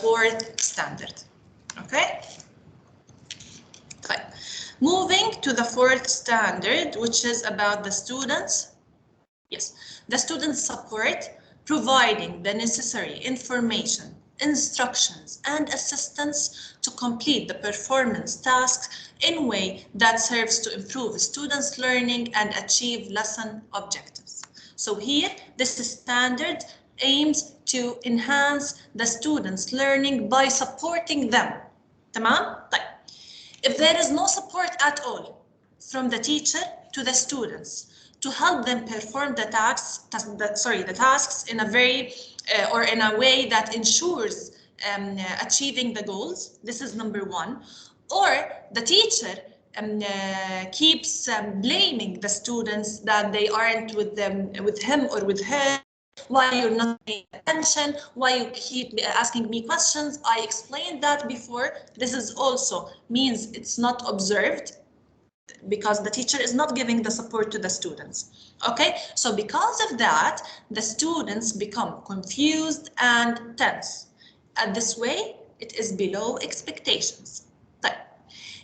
fourth standard. Okay. Moving to the fourth standard, which is about the students. Yes, the students support, providing the necessary information, instructions, and assistance to complete the performance tasks in a way that serves to improve students' learning and achieve lesson objectives. So here, this standard aims to enhance the students' learning by supporting them. تمام؟ طيب. If there is no support at all from the teacher to the students to help them perform the tasks in a very or in a way that ensures achieving the goals, this is number one, or the teacher keeps blaming the students that they aren't with him or with her. Why you're not paying attention? Why you keep asking me questions? I explained that before. This is also means it's not observed because the teacher is not giving the support to the students. Okay, so because of that, the students become confused and tense. And this way, it is below expectations.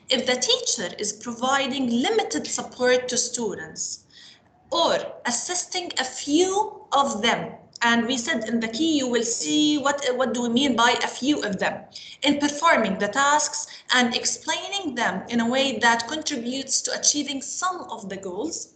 If the teacher is providing limited support to students, or assisting a few of them, and we said in the key you will see what do we mean by a few of them, in performing the tasks and explaining them in a way that contributes to achieving some of the goals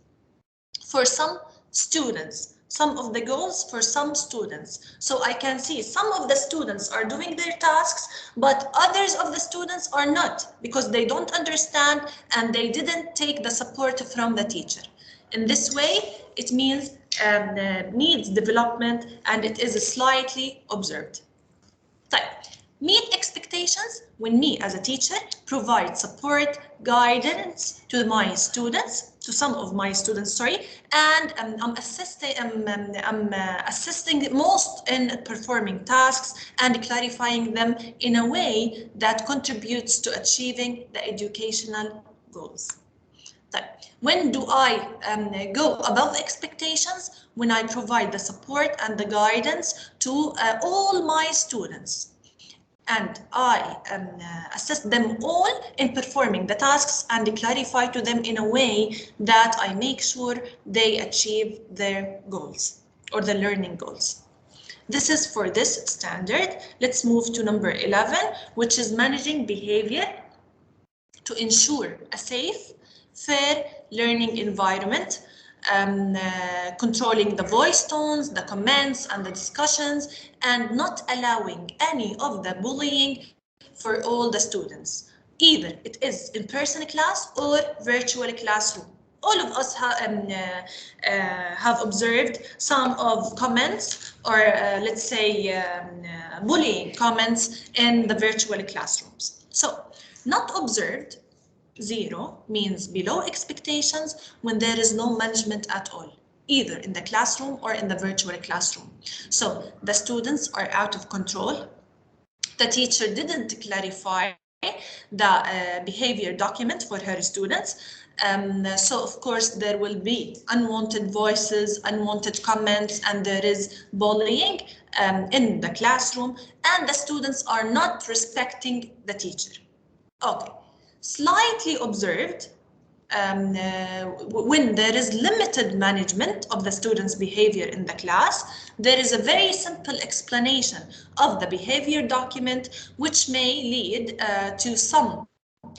for some students. Some of the goals for some students. So I can see some of the students are doing their tasks, but others of the students are not, because they don't understand and they didn't take the support from the teacher. In this way, it means needs development and it is slightly observed. Meet expectations when me as a teacher provide support, guidance to my students, to some of my students, sorry, and I'm assisting most in performing tasks and clarifying them in a way that contributes to achieving the educational goals. When do I go above expectations? When I provide the support and the guidance to all my students. And I assist them all in performing the tasks and clarify to them in a way that I make sure they achieve their goals or the learning goals. This is for this standard. Let's move to number 11, which is managing behavior to ensure a safe, fair learning environment, controlling the voice tones, the comments and the discussions, and not allowing any of the bullying for all the students. Either it is in-person class or virtual classroom. All of us have observed some of comments or let's say bullying comments in the virtual classrooms. So not observed, 0 means below expectations when there is no management at all, either in the classroom or in the virtual classroom. So the students are out of control. The teacher didn't clarify the behavior document for her students. So of course there will be unwanted voices, unwanted comments, and there is bullying in the classroom, and the students are not respecting the teacher. Okay. Slightly observed when there is limited management of the students' behavior in the class. There is a very simple explanation of the behavior document, which may lead to some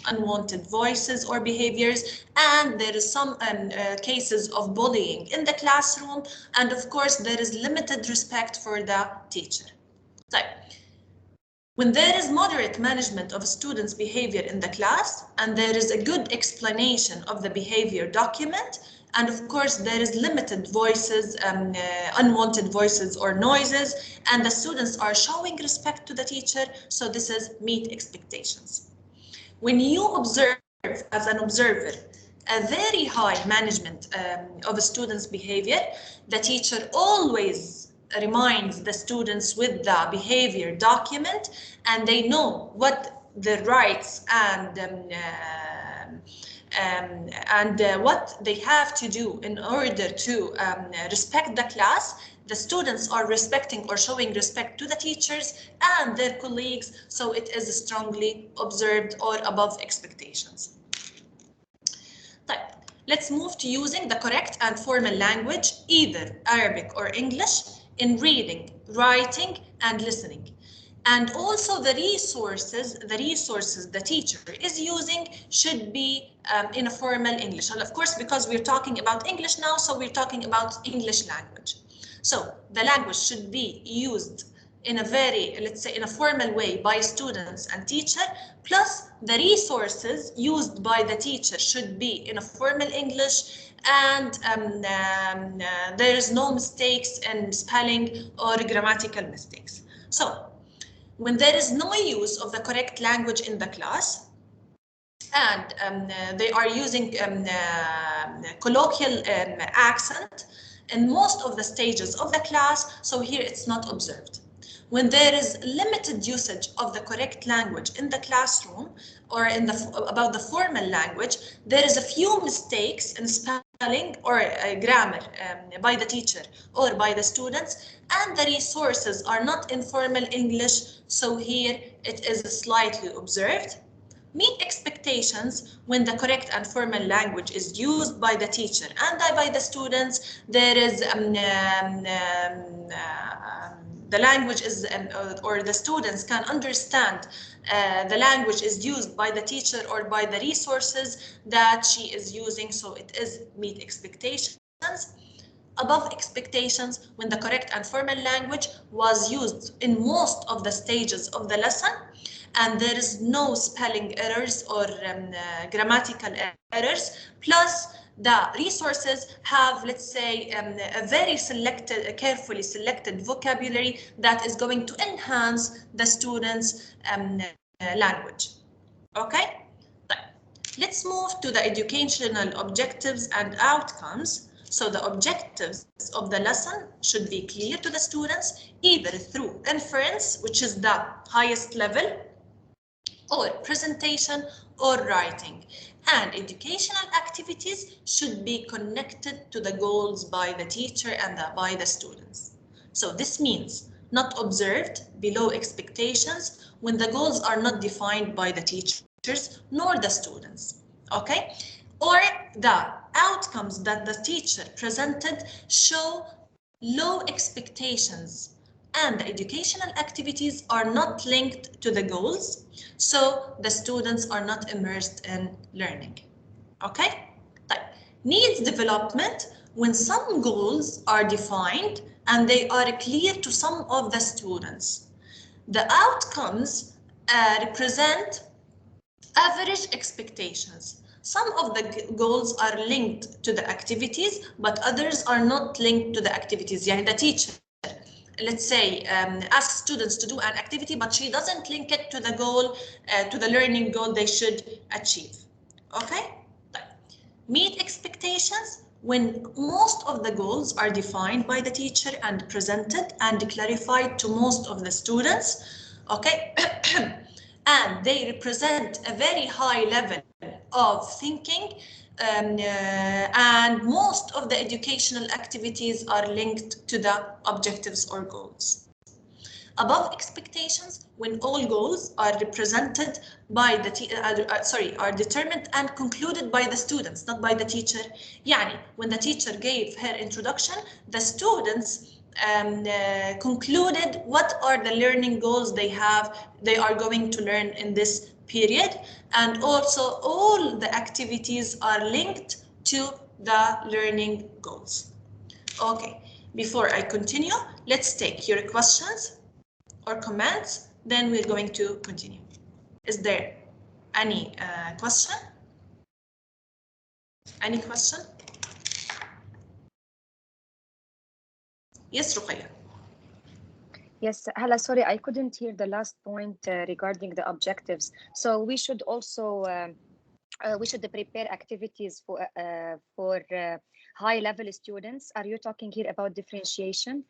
unwanted voices or behaviors, and there is some cases of bullying in the classroom, and of course there is limited respect for the teacher. So, when there is moderate management of students' behavior in the class, and there is a good explanation of the behavior document, and of course there is limited voices, unwanted voices or noises, and the students are showing respect to the teacher, so this is meet expectations. When you observe as an observer a very high management of a student's behavior, the teacher always reminds the students with the behavior document, and they know what the rights and what they have to do in order to respect the class. the students are respecting or showing respect to the teachers and their colleagues, so it is strongly observed or above expectations. Let's move to using the correct and formal language, either Arabic or English, in reading, writing, and listening. And also the resources the teacher is using should be in a formal English. And of course, because we're talking about English now, so we're talking about English language. So the language should be used in a very, let's say, in a formal way by students and teacher, plus the resources used by the teacher should be in a formal English, and there is no mistakes in spelling or grammatical mistakes. So when there is no use of the correct language in the class, and they are using colloquial accent in most of the stages of the class, so here it's not observed. When there is limited usage of the correct language in the classroom or in about the formal language, there is a few mistakes in spelling or grammar by the teacher or by the students, and the resources are not in formal English, so here it is slightly observed. Meet expectations when the correct and formal language is used by the teacher and by the students. There is the language is or the students can understand the language is used by the teacher or by the resources that she is using, so it is meet expectations. Above expectations when the correct and formal language was used in most of the stages of the lesson, and there is no spelling errors or grammatical errors, plus the resources have, let's say, a very selected, carefully selected vocabulary that is going to enhance the students' language. Okay? Let's move to the educational objectives and outcomes. So the objectives of the lesson should be clear to the students, either through inference, which is the highest level, or presentation or writing. And educational activities should be connected to the goals by the teacher and by the students. So this means not observed below expectations when the goals are not defined by the teachers nor the students. Okay? Or the outcomes that the teacher presented show low expectations and the educational activities are not linked to the goals, so the students are not immersed in learning. Okay? Needs development when some goals are defined and they are clear to some of the students. The outcomes represent average expectations. Some of the goals are linked to the activities, but others are not linked to the activities. يعني the teacher, let's say, asks students to do an activity, but she doesn't link it to the goal, to the learning goal they should achieve. Okay? Meet expectations when most of the goals are defined by the teacher and presented and clarified to most of the students. Okay? And they represent a very high level of thinking, and most of the educational activities are linked to the objectives or goals. Above expectations when all goals are represented by the are determined and concluded by the students, not by the teacher. Yani, when the teacher gave her introduction, the students concluded what are the learning goals they are going to learn in this period, and also all the activities are linked to the learning goals. Okay, before I continue, let's take your questions or comments, then we're going to continue. Is there any question? Any question? Yes, Ruqayya. Yes, Hala, sorry, I couldn't hear the last point regarding the objectives. So we should also we should prepare activities for high-level students. Are you talking here about differentiation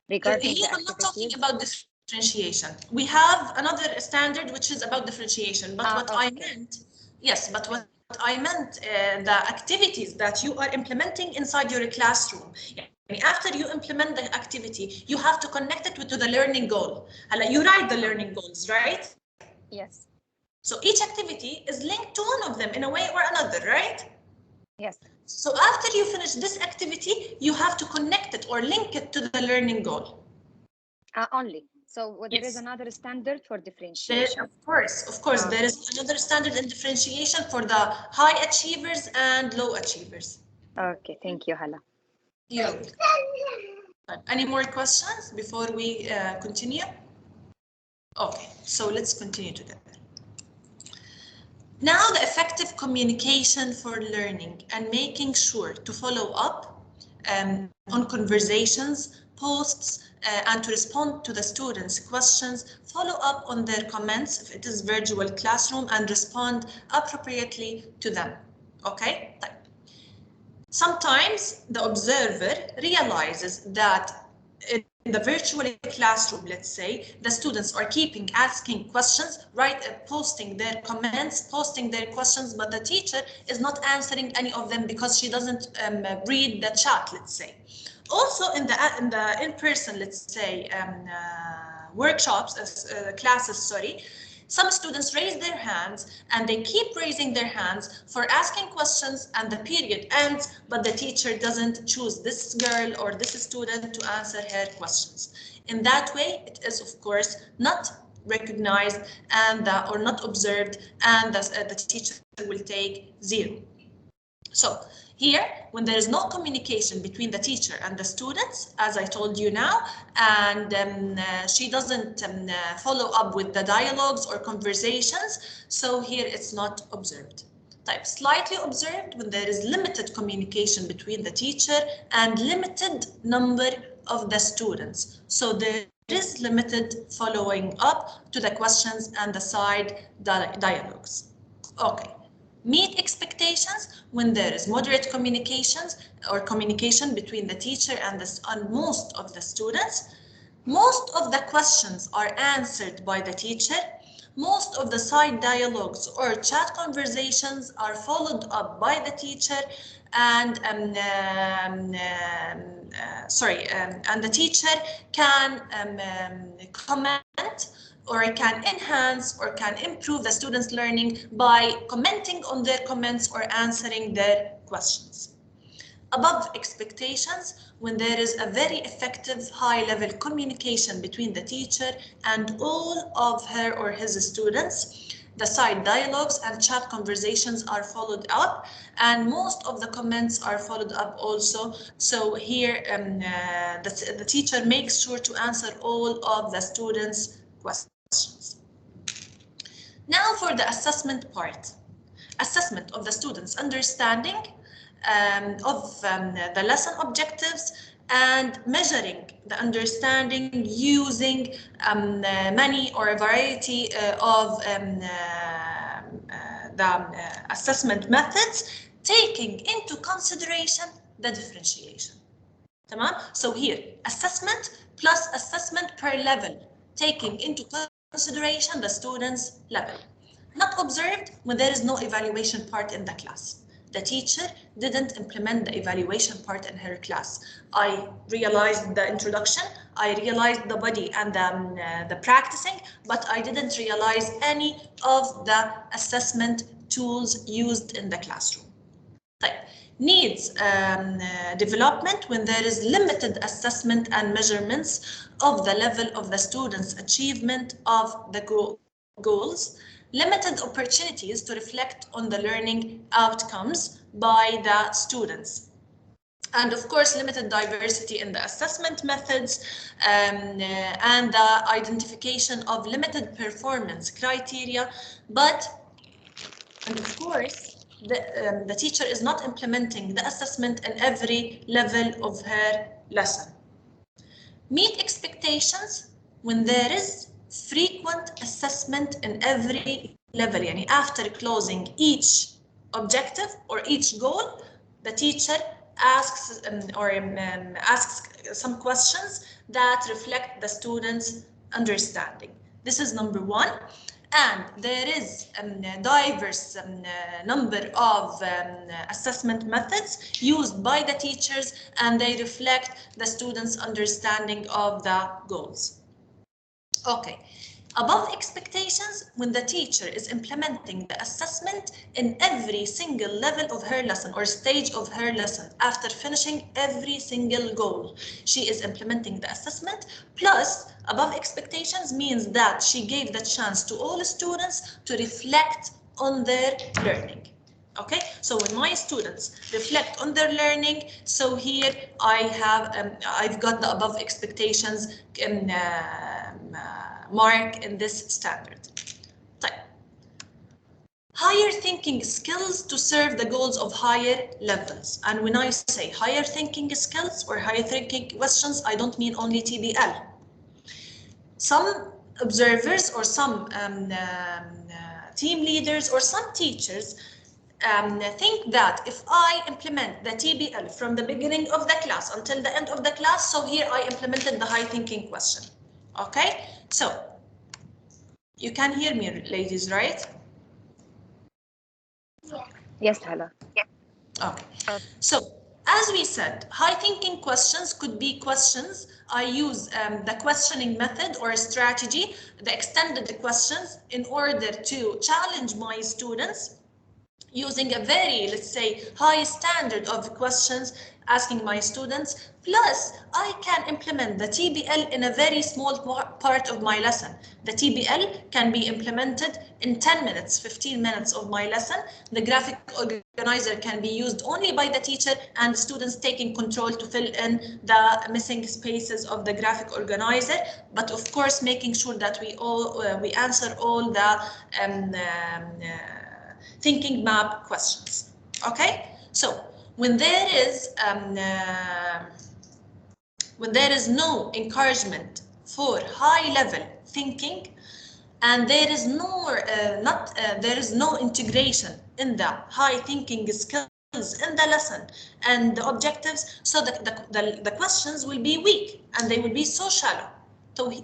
regarding here, the I'm not talking activities? about differentiation. We have another standard which is about differentiation, but what I meant, yes, but what I meant, the activities that you are implementing inside your classroom. after you implement the activity, you have to connect it to the learning goal. You write the learning goals, right? Yes. So each activity is linked to one of them in a way or another, right? Yes. So after you finish this activity, you have to connect it or link it to the learning goal. Only. So there is another standard for differentiation. Of course, there is another standard in differentiation for the high achievers and low achievers. Okay, thank you, Hala. Yeah. Any more questions before we continue? Okay, so let's continue together. Now the effective communication for learning and making sure to follow up on conversations, posts, and to respond to the students' questions, follow up on their comments if it is virtual classroom and respond appropriately to them. Okay? Sometimes the observer realizes that in the virtual classroom, let's say, the students are asking questions, posting their comments, posting their questions, but the teacher is not answering any of them because she doesn't read the chat, let's say. Also in the in-person, let's say, workshops, classes, sorry, some students raise their hands and they keep raising their hands for asking questions and the period ends, but the teacher doesn't choose this girl or this student to answer her questions. In that way, it is of course not recognized and or not observed, and the teacher will take 0. So here, when there is no communication between the teacher and the students, as I told you now, and she doesn't follow up with the dialogues or conversations, so here it's not observed. Slightly observed when there is limited communication between the teacher and limited number of the students. So there is limited following up to the questions and the side dialogues. Okay. Meet expectations when there is moderate communications or communication between the teacher and most of the students. Most of the questions are answered by the teacher. Most of the side dialogues or chat conversations are followed up by the teacher, and and the teacher can comment or can enhance or can improve the students' learning by commenting on their comments or answering their questions. Above expectations, when there is a very effective high-level communication between the teacher and all of her or his students, the side dialogues and chat conversations are followed up, and most of the comments are followed up also. So here the teacher makes sure to answer all of the students' questions. Now for the assessment part. Assessment of the students' understanding of the lesson objectives and measuring the understanding using many or a variety of assessment methods, taking into consideration the differentiation. So here, assessment plus assessment per level, taking into consideration the student's level. Not observed when there is no evaluation part in the class. The teacher didn't implement the evaluation part in her class. I realized the introduction, I realized the body and the practicing, but I didn't realize any of the assessment tools used in the classroom. Needs development when there is limited assessment and measurements of the level of the students' achievement of the goals, limited opportunities to reflect on the learning outcomes by the students. And of course, limited diversity in the assessment methods and the identification of limited performance criteria, and of course, the teacher is not implementing the assessment in every level of her lesson. Meet expectations when there is frequent assessment in every level. Yani after closing each objective or each goal, the teacher asks asks some questions that reflect the student's understanding. This is number one. and there is a diverse number of assessment methods used by the teachers, and they reflect the students' understanding of the goals. Okay. Above expectations, when the teacher is implementing the assessment in every single level of her lesson or stage of her lesson. After finishing every single goal, she is implementing the assessment. Plus, above expectations means that she gave the chance to all students to reflect on their learning. Okay, so when my students reflect on their learning, so here I've got the above expectations mark in this standard. طيب. Higher thinking skills to serve the goals of higher levels. And when I say higher thinking skills or higher thinking questions, I don't mean only TBL. Some observers or some team leaders or some teachers think that if I implement the TBL from the beginning of the class until the end of the class, so here I implemented the high thinking question. Okay, so you can hear me, ladies, right? Yes, Hala. Okay. So, as we said, high thinking questions could be questions. I use the questioning method or strategy, the extended questions, in order to challenge my students using a very, let's say, high standard of questions, asking my students. Plus, I can implement the TBL in a very small part of my lesson. The TBL can be implemented in 10 minutes, 15 minutes of my lesson. The graphic organizer can be used only by the teacher and the students taking control to fill in the missing spaces of the graphic organizer. But of course, making sure that we answer all the thinking map questions. Okay, so when there is no encouragement for high level thinking, and there is no integration in the high thinking skills in the lesson and the objectives, so that the questions will be weak and they will be so shallow.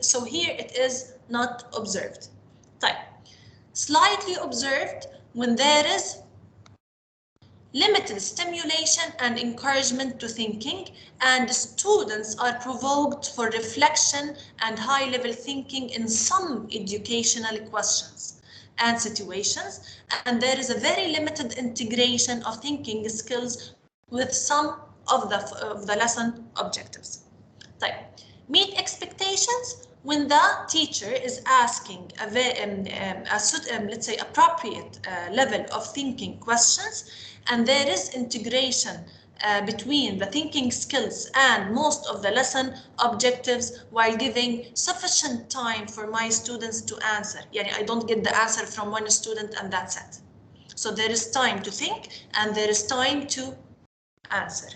So here it is not observed. Type. Slightly observed when there is limited stimulation and encouragement to thinking, and students are provoked for reflection and high-level thinking in some educational questions and situations, and there is a very limited integration of thinking skills with some of the lesson objectives. طيب. Meet expectations when the teacher is asking let's say appropriate level of thinking questions, and there is integration between the thinking skills and most of the lesson objectives, while giving sufficient time for my students to answer. I don't get the answer from one student and that's it. So there is time to think and there is time to answer.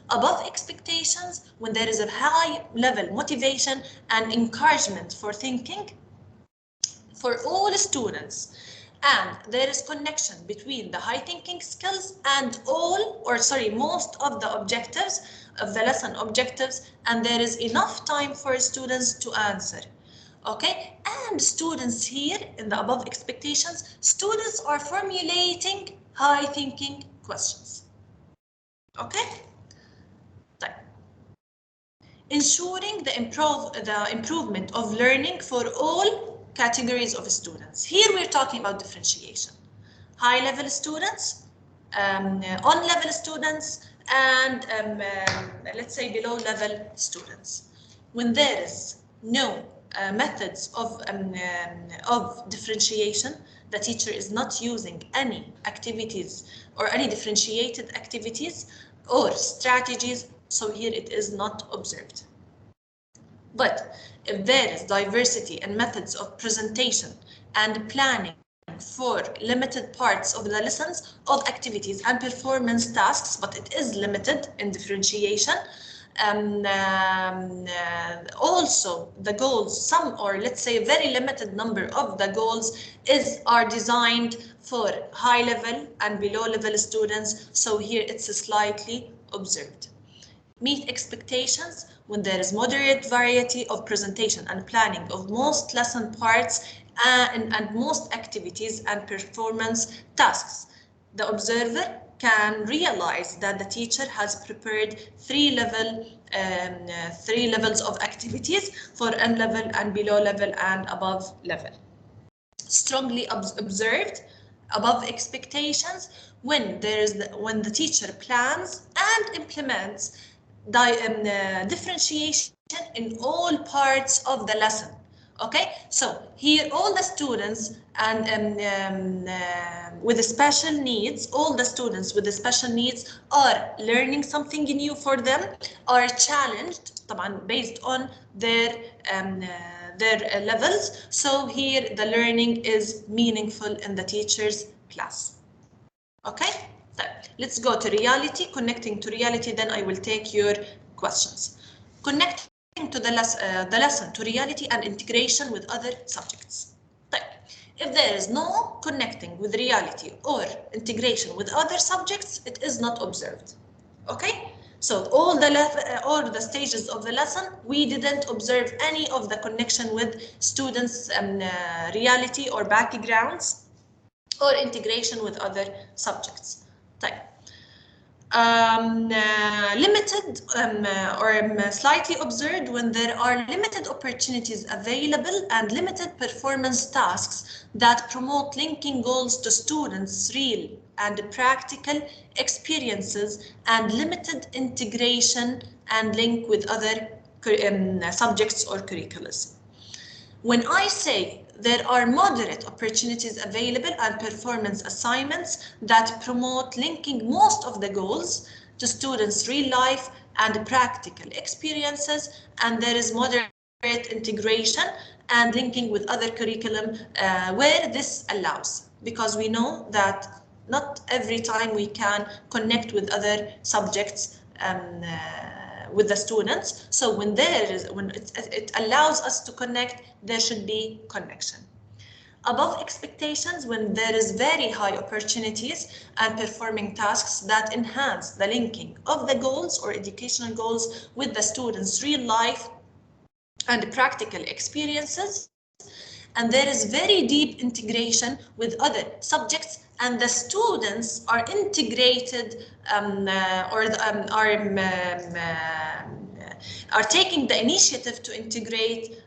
Above expectations when there is a high level motivation and encouragement for thinking for all students, and there is connection between the high thinking skills and most of the objectives of the lesson objectives, and there is enough time for students to answer. Okay, and students here in the above expectations, students are formulating high thinking questions. Okay. Ensuring the improvement of learning for all categories of students. Here we're talking about differentiation. High-level students, on-level students, and let's say below-level students. When there is no methods of differentiation, the teacher is not using any activities or any differentiated activities or strategies, so here it is not observed. But if there is diversity in methods of presentation and planning for limited parts of the lessons of activities and performance tasks, but it is limited in differentiation, also the goals, some, or let's say a very limited number of the goals are designed for high level and below level students, so here it's slightly observed. Meet expectations when there is moderate variety of presentation and planning of most lesson parts and most activities and performance tasks. The observer can realize that the teacher has prepared three levels of activities for N level and below level and above level. Strongly observed above expectations when the teacher plans and implements differentiation in all parts of the lesson. Okay, so here all the students and with the special needs, all the students with the special needs are learning something new for them, are challenged طبعا based on their levels. So here the learning is meaningful in the teacher's class. Okay, so let's go to reality, connecting to reality, then I will take your questions. Connecting to the lesson to reality and integration with other subjects. If there is no connecting with reality or integration with other subjects, it is not observed. Okay, so all the stages of the lesson, we didn't observe any of the connection with students' reality or backgrounds or integration with other subjects. Limited or slightly observed when there are limited opportunities available and limited performance tasks that promote linking goals to students' real and practical experiences and limited integration and link with other subjects or curriculums. When I say there are moderate opportunities available and performance assignments that promote linking most of the goals to students' real life and practical experiences, and there is moderate integration and linking with other curriculum where this allows, because we know that not every time we can connect with other subjects with the students. So when it allows us to connect, there should be connection. Above expectations when there is very high opportunities and performing tasks that enhance the linking of the goals or educational goals with the students' real life and practical experiences. And there is very deep integration with other subjects, and the students are integrated are taking the initiative to integrate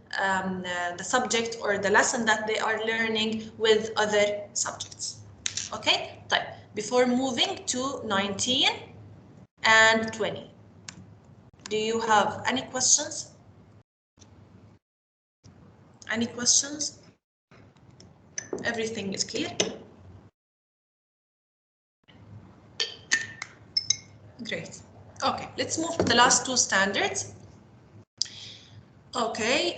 the subject or the lesson that they are learning with other subjects. Okay, before moving to 19 and 20, do you have any questions? Any questions? Everything is clear? Great. Okay, let's move to the last two standards. Okay.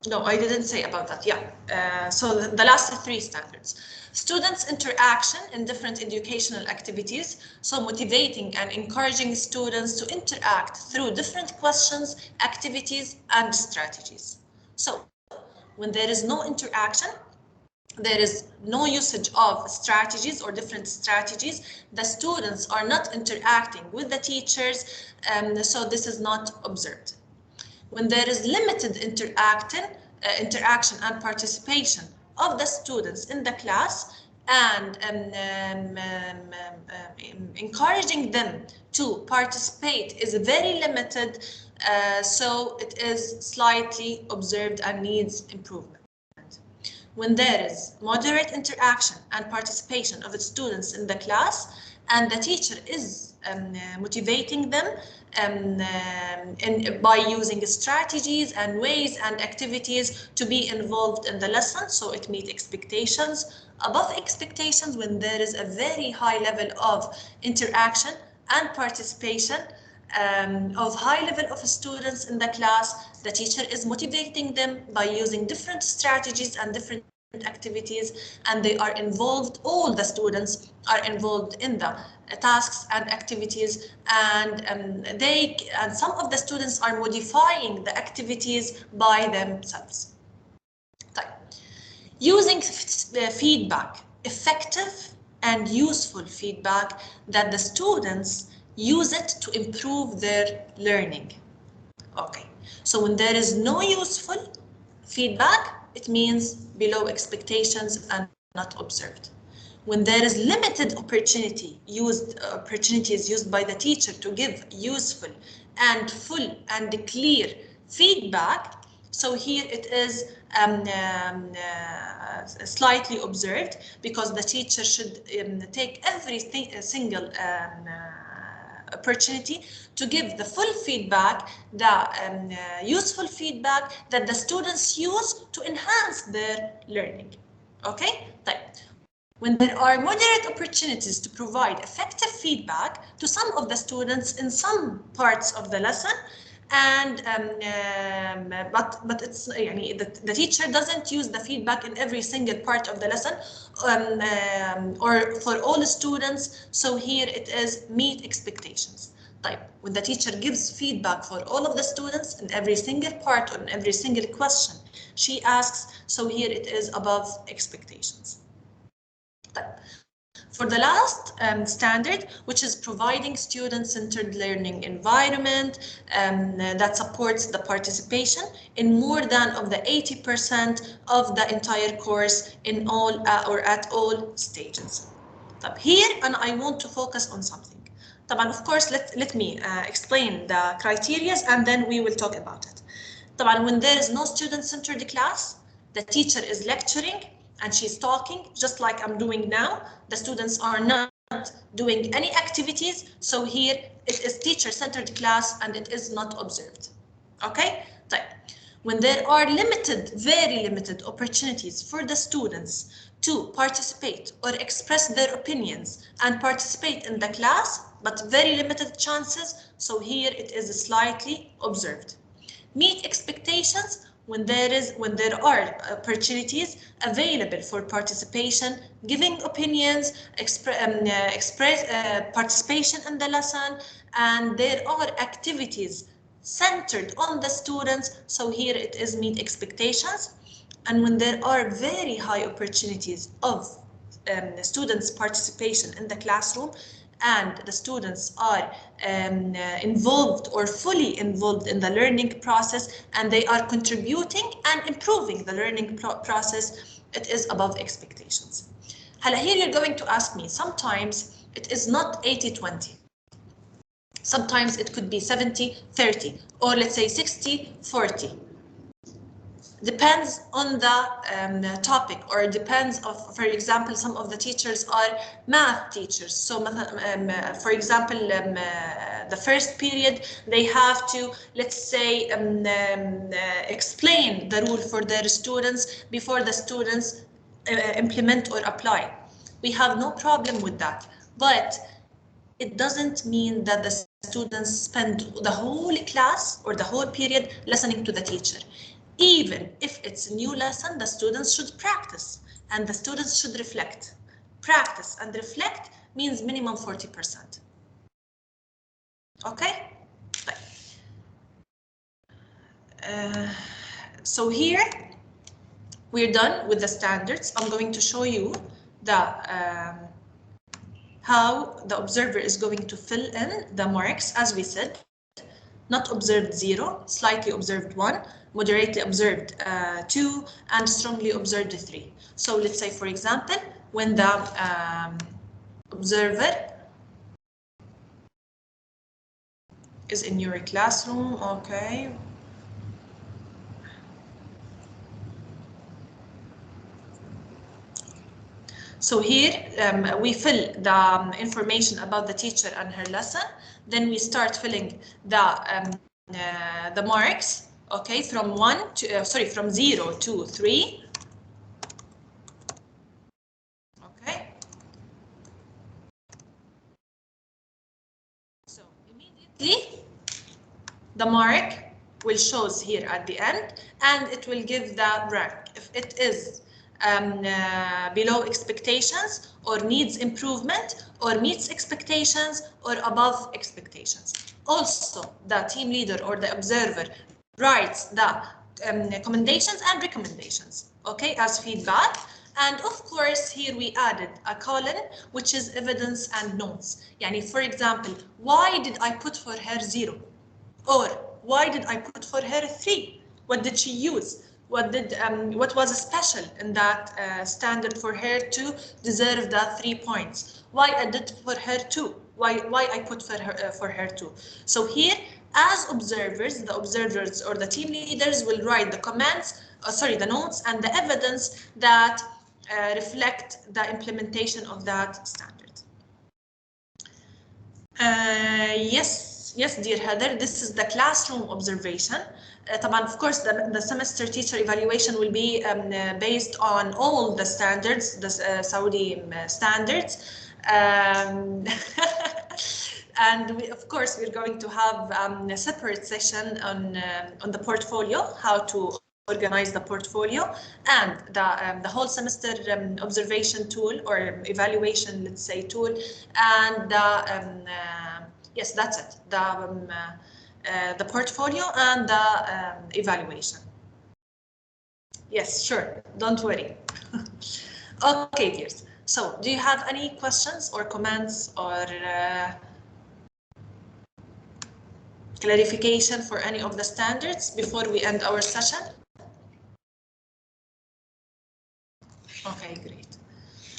No, I didn't say about that. Yeah. So the last three standards. Students' interaction in different educational activities. So motivating and encouraging students to interact through different questions, activities, and strategies. So when there is no interaction, there is no usage of strategies or different strategies, the students are not interacting with the teachers, so this is not observed. When there is limited interaction and participation of the students in the class and encouraging them to participate is very limited, so it is slightly observed and needs improvement. When there is moderate interaction and participation of the students in the class and the teacher is motivating them by using strategies and ways and activities to be involved in the lesson, so it meets expectations. Above expectations when there is a very high level of interaction and participation of high level of students in the class, the teacher is motivating them by using different strategies and different activities, and they are involved, all the students are involved in the tasks and activities, and some of the students are modifying the activities by themselves. Using feedback, effective and useful feedback that the students use it to improve their learning. Okay, so when there is no useful feedback, it means below expectations and not observed. When there is limited opportunities used by the teacher to give useful and full and clear feedback, so here it is slightly observed, because the teacher should take every single opportunity to give the full feedback, the useful feedback that the students use to enhance their learning. Okay, when there are moderate opportunities to provide effective feedback to some of the students in some parts of the lesson, and but it's the teacher doesn't use the feedback in every single part of the lesson or for all the students, so here it is meet expectations. When the teacher gives feedback for all of the students in every single part or in every single question she asks, so here it is above expectations. For the last standard, which is providing student-centered learning environment that supports the participation in more than of the 80% of the entire course in all or at all stages. Here, and I want to focus on something. Of course, let me explain the criteria and then we will talk about it. When there is no student-centered class, the teacher is lecturing and she's talking just like I'm doing now. The students are not doing any activities, so here it is teacher-centered class and it is not observed. Okay? When there are very limited opportunities for the students to participate or express their opinions and participate in the class, but very limited chances, so here it is slightly observed. Meet expectations, when there are opportunities available for participation, giving opinions, express participation in the lesson, and there are activities centered on the students, so here it is meet expectations. And when there are very high opportunities of students' participation in the classroom, and the students are involved or fully involved in the learning process, and they are contributing and improving the learning process, it is above expectations. Here you're going to ask me, sometimes it is not 80-20. Sometimes it could be 70-30, or let's say 60-40. Depends on the topic, or depends of, for example, some of the teachers are math teachers. So for example, the first period, they have to, let's say, explain the rule for their students before the students implement or apply. We have no problem with that, but it doesn't mean that the students spend the whole class or the whole period listening to the teacher. Even if it's a new lesson, the students should practice and the students should reflect. Practice and reflect means minimum 40%. Okay? So here we're done with the standards. I'm going to show you the how the observer is going to fill in the marks, as we said. Not observed 0, slightly observed 1, moderately observed 2, and strongly observed 3. So let's say, for example, when the observer is in your classroom, okay. So here we fill the information about the teacher and her lesson. Then we start filling the marks, okay, from 1 to from 0 to 3. Okay. So immediately the mark will shows here at the end, and it will give the rank. If it is below expectations, or needs improvement, or meets expectations, or above expectations. Also, the team leader or the observer writes the commendations and recommendations, okay, as feedback, And of course, here we added a column, which is evidence and notes. Yani, for example, why did I put for her 0? Or why did I put for her 3? What did she use? What was special in that standard for her to deserve that 3 points? Why I did for her 2? Why I put for her 2? So here, as observers, the observers or the team leaders will write the comments, the notes and the evidence that reflect the implementation of that standard. Yes, dear Heather, this is the classroom observation. Of course, the semester teacher evaluation will be based on all the standards, the Saudi standards. And of course, we're going to have a separate session on the portfolio, how to organize the portfolio, and the whole semester observation tool or evaluation, let's say, tool, and yes, that's it. The portfolio and the evaluation. Yes, sure. Don't worry. Okay, dears. So, do you have any questions or comments or clarification for any of the standards before we end our session? Okay, great.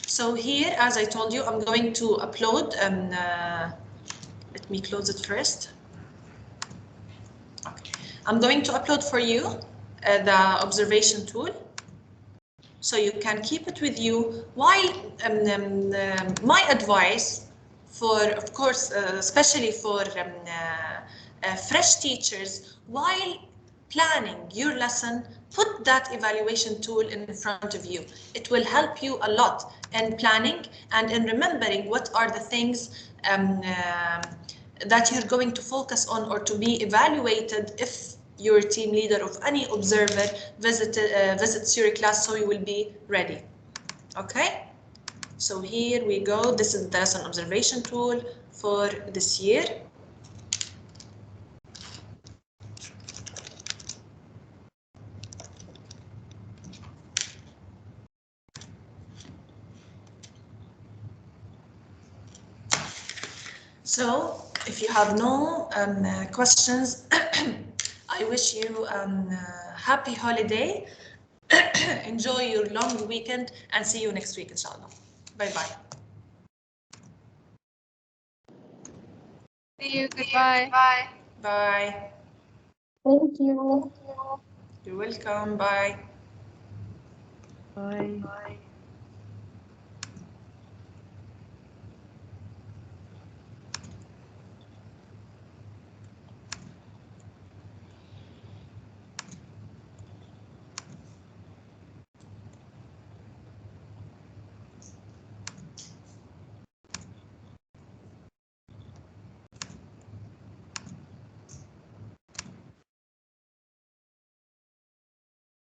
So here, as I told you, I'm going to upload, let me close it first. Okay. I'm going to upload for you the observation tool, so you can keep it with you. While my advice for, of course, especially for fresh teachers, while planning your lesson, put that evaluation tool in front of you. It will help you a lot in planning and in remembering what are the things that you're going to focus on or to be evaluated if your team leader of any observer visits your class, so you will be ready. Okay, so here we go. This is the lesson observation tool for this year. So if you have no questions, I wish you a happy holiday. Enjoy your long weekend and see you next week, inshallah. Bye-bye. See you. Goodbye. Bye. Thank you. You're welcome. Bye. Bye.